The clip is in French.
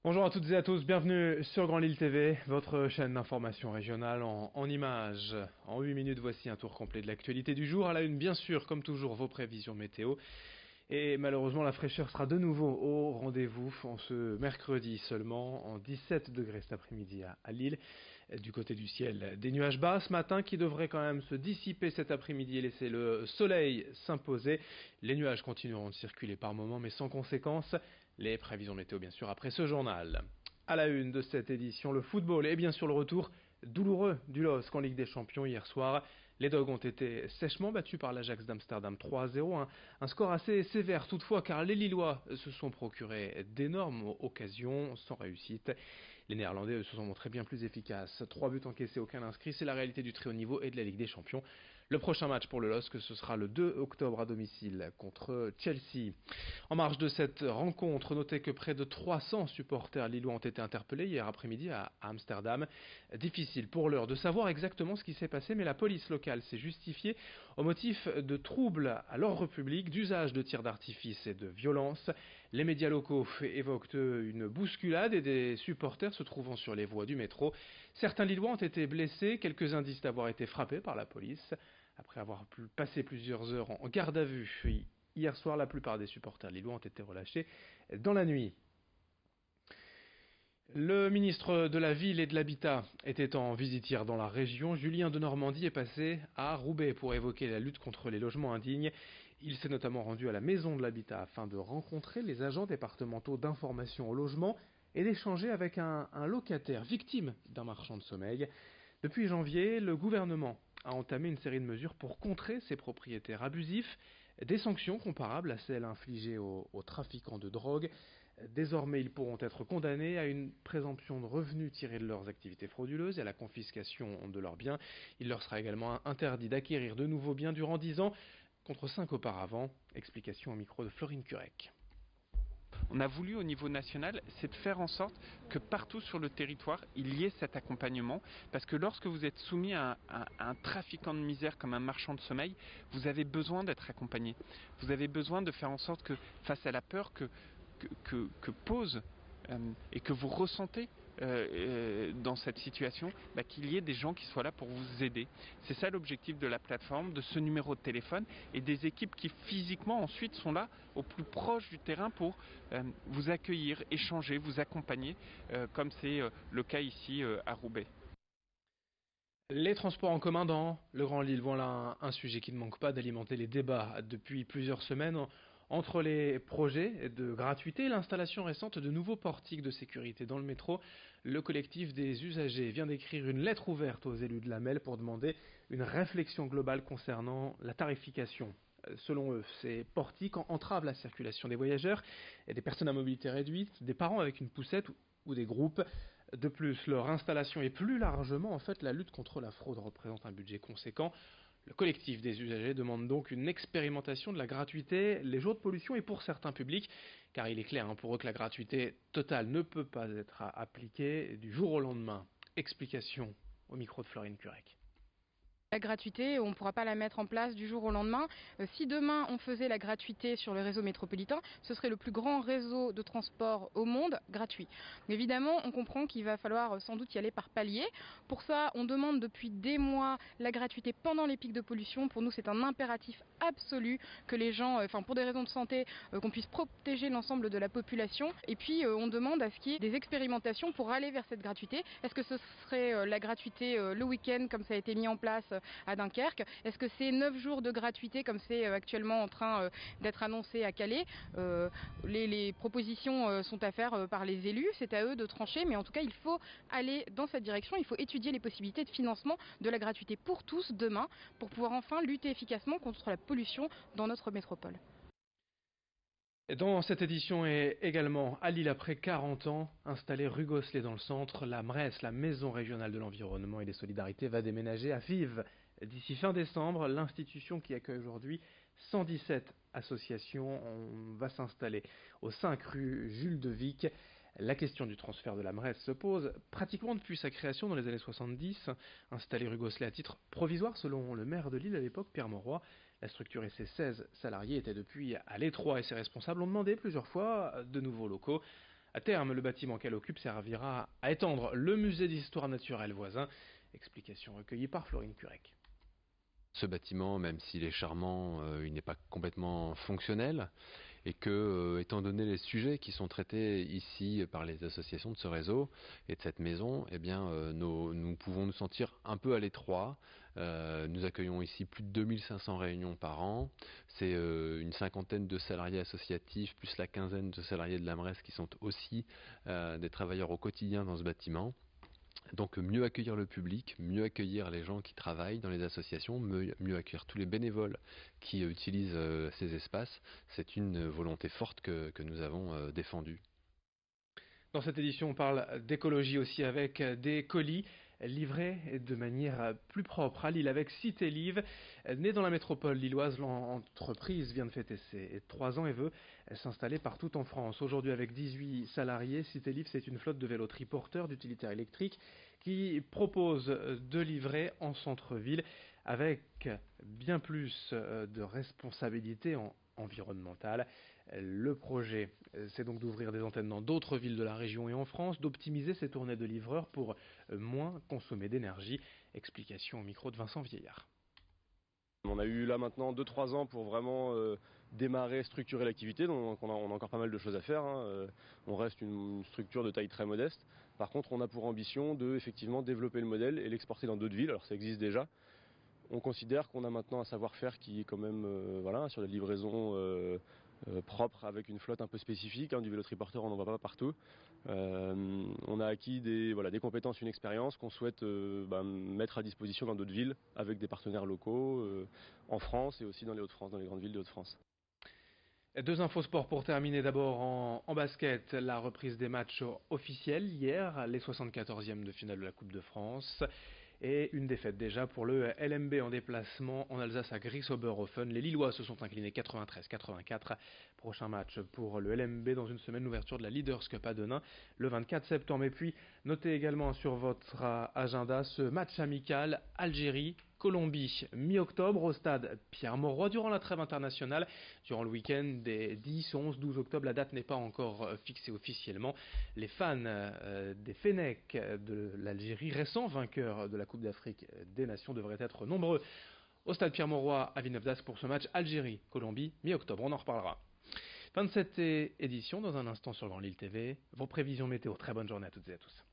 Bonjour à toutes et à tous, bienvenue sur Grand Lille TV, votre chaîne d'information régionale en images. En 8 minutes, voici un tour complet de l'actualité du jour. À la une, bien sûr, comme toujours, vos prévisions météo. Et malheureusement, la fraîcheur sera de nouveau au rendez-vous en ce mercredi seulement, en 17 degrés cet après-midi à Lille. Du côté du ciel, des nuages bas ce matin qui devraient quand même se dissiper cet après-midi et laisser le soleil s'imposer. Les nuages continueront de circuler par moments mais sans conséquence. Les prévisions météo bien sûr après ce journal. À la une de cette édition, le football et bien sûr le retour douloureux du LOSC en Ligue des Champions hier soir. Les Dogs ont été sèchement battus par l'Ajax d'Amsterdam 3-0. Un score assez sévère toutefois car les Lillois se sont procurés d'énormes occasions sans réussite. Les Néerlandais se sont montrés bien plus efficaces. 3 buts encaissés, aucun inscrit, c'est la réalité du très haut niveau et de la Ligue des Champions. Le prochain match pour le LOSC, ce sera le 2 octobre à domicile contre Chelsea. En marge de cette rencontre, notez que près de 300 supporters lillois ont été interpellés hier après-midi à Amsterdam. Difficile pour l'heure de savoir exactement ce qui s'est passé, mais la police locale s'est justifiée au motif de troubles à l'ordre public, d'usage de tirs d'artifice et de violence. Les médias locaux évoquent une bousculade et des supporters se trouvant sur les voies du métro. Certains Lillois ont été blessés, quelques-uns disent avoir été frappés par la police. Après avoir passé plusieurs heures en garde à vue, hier soir, la plupart des supporters lillois ont été relâchés dans la nuit. Le ministre de la Ville et de l'Habitat était en visite hier dans la région. Julien de Normandie est passé à Roubaix pour évoquer la lutte contre les logements indignes. Il s'est notamment rendu à la Maison de l'Habitat afin de rencontrer les agents départementaux d'information au logement et d'échanger avec un locataire victime d'un marchand de sommeil. Depuis janvier, le gouvernement a entamé une série de mesures pour contrer ces propriétaires abusifs, des sanctions comparables à celles infligées aux trafiquants de drogue. Désormais, ils pourront être condamnés à une présomption de revenus tirés de leurs activités frauduleuses et à la confiscation de leurs biens. Il leur sera également interdit d'acquérir de nouveaux biens durant 10 ans, contre 5 auparavant. Explication au micro de Florine Curec. On a voulu au niveau national, c'est de faire en sorte que partout sur le territoire, il y ait cet accompagnement. Parce que lorsque vous êtes soumis à un trafiquant de misère comme un marchand de sommeil, vous avez besoin d'être accompagné. Vous avez besoin de faire en sorte que, face à la peur que pose et que vous ressentez dans cette situation, qu'il y ait des gens qui soient là pour vous aider. C'est ça l'objectif de la plateforme, de ce numéro de téléphone et des équipes qui physiquement ensuite sont là au plus proche du terrain pour vous accueillir, échanger, vous accompagner, comme c'est le cas ici à Roubaix. Les transports en commun dans le Grand Lille, voilà un sujet qui ne manque pas d'alimenter les débats depuis plusieurs semaines. Entre les projets de gratuité et l'installation récente de nouveaux portiques de sécurité dans le métro, le collectif des usagers vient d'écrire une lettre ouverte aux élus de la MEL pour demander une réflexion globale concernant la tarification. Selon eux, ces portiques entravent la circulation des voyageurs et des personnes à mobilité réduite, des parents avec une poussette ou des groupes. De plus, leur installation et plus largement en fait la lutte contre la fraude représente un budget conséquent. Le collectif des usagers demande donc une expérimentation de la gratuité les jours de pollution et pour certains publics, car il est clair pour eux que la gratuité totale ne peut pas être appliquée du jour au lendemain. Explication au micro de Florine Curec. La gratuité, on ne pourra pas la mettre en place du jour au lendemain. Si demain on faisait la gratuité sur le réseau métropolitain, ce serait le plus grand réseau de transport au monde gratuit. Mais évidemment, on comprend qu'il va falloir sans doute y aller par paliers. Pour ça, on demande depuis des mois la gratuité pendant les pics de pollution. Pour nous, c'est un impératif absolu que les gens, pour des raisons de santé, qu'on puisse protéger l'ensemble de la population. Et puis, on demande à ce qu'il y ait des expérimentations pour aller vers cette gratuité. Est-ce que ce serait la gratuité le week-end, comme ça a été mis en place à Dunkerque? Est-ce que c'est 9 jours de gratuité comme c'est actuellement en train d'être annoncé à Calais? Les propositions sont à faire par les élus, c'est à eux de trancher, mais en tout cas il faut aller dans cette direction, il faut étudier les possibilités de financement de la gratuité pour tous demain pour pouvoir enfin lutter efficacement contre la pollution dans notre métropole. Dans cette édition est également à Lille après 40 ans, installée rue Gosselet dans le centre, la MRES, la Maison régionale de l'environnement et des solidarités, va déménager à Vives. D'ici fin décembre, l'institution qui accueille aujourd'hui 117 associations va s'installer au 5 rue Jules de Vic. La question du transfert de la MRES se pose pratiquement depuis sa création dans les années 70, installée rue Gosselet à titre provisoire selon le maire de Lille à l'époque, Pierre Mauroy. La structure et ses 16 salariés étaient depuis à l'étroit et ses responsables ont demandé plusieurs fois de nouveaux locaux. À terme, le bâtiment qu'elle occupe servira à étendre le musée d'histoire naturelle voisin. Explication recueillie par Florine Curec. Ce bâtiment, même s'il est charmant, il n'est pas complètement fonctionnel et que, étant donné les sujets qui sont traités ici par les associations de ce réseau et de cette maison, eh bien, nous pouvons nous sentir un peu à l'étroit. Nous accueillons ici plus de 2500 réunions par an. C'est une cinquantaine de salariés associatifs, plus la quinzaine de salariés de l'AMRES qui sont aussi des travailleurs au quotidien dans ce bâtiment. Donc mieux accueillir le public, mieux accueillir les gens qui travaillent dans les associations, mieux accueillir tous les bénévoles qui utilisent ces espaces, c'est une volonté forte que nous avons défendue. Dans cette édition, on parle d'écologie aussi avec des colis livrés de manière plus propre à Lille avec Citéliv. Née dans la métropole lilloise, l'entreprise vient de fêter ses 3 ans et veut s'installer partout en France. Aujourd'hui, avec 18 salariés, Citéliv, c'est une flotte de vélos triporteurs d'utilitaires électriques qui propose de livrer en centre-ville avec bien plus de responsabilités environnementale. Le projet, c'est donc d'ouvrir des antennes dans d'autres villes de la région et en France, d'optimiser ces tournées de livreurs pour moins consommer d'énergie. Explication au micro de Vincent Vieillard. On a eu là maintenant 2-3 ans pour vraiment démarrer, structurer l'activité, donc on a encore pas mal de choses à faire. On reste une structure de taille très modeste. Par contre, on a pour ambition de effectivement développer le modèle et l'exporter dans d'autres villes. Alors ça existe déjà. On considère qu'on a maintenant un savoir-faire qui est quand même sur la livraison propre avec une flotte un peu spécifique. Du vélo triporteur, on n'en voit pas partout. On a acquis des compétences, une expérience qu'on souhaite mettre à disposition dans d'autres villes avec des partenaires locaux en France et aussi dans les Hauts-de-France, dans les grandes villes des Hauts-de-France. 2 infos sport pour terminer. D'abord en basket, la reprise des matchs officiels hier, les 74e de finale de la Coupe de France. Et une défaite déjà pour le LMB en déplacement en Alsace à Grieshoberhofen. Les Lillois se sont inclinés 93-84. Prochain match pour le LMB dans une semaine, l'ouverture de la Leaders Cup à Denain le 24 septembre. Et puis notez également sur votre agenda ce match amical Algérie-Colombie, mi-octobre au stade Pierre-Mauroy durant la trêve internationale. Durant le week-end des 10, 11, 12 octobre, la date n'est pas encore fixée officiellement. Les fans des Fennecs de l'Algérie, récent vainqueur de la Coupe d'Afrique des Nations, devraient être nombreux au stade Pierre-Mauroy à Villeneuve-d'Ascq pour ce match Algérie-Colombie, mi-octobre. On en reparlera. Fin de cette édition, dans un instant sur Grand Lille TV. Vos prévisions météo. Très bonne journée à toutes et à tous.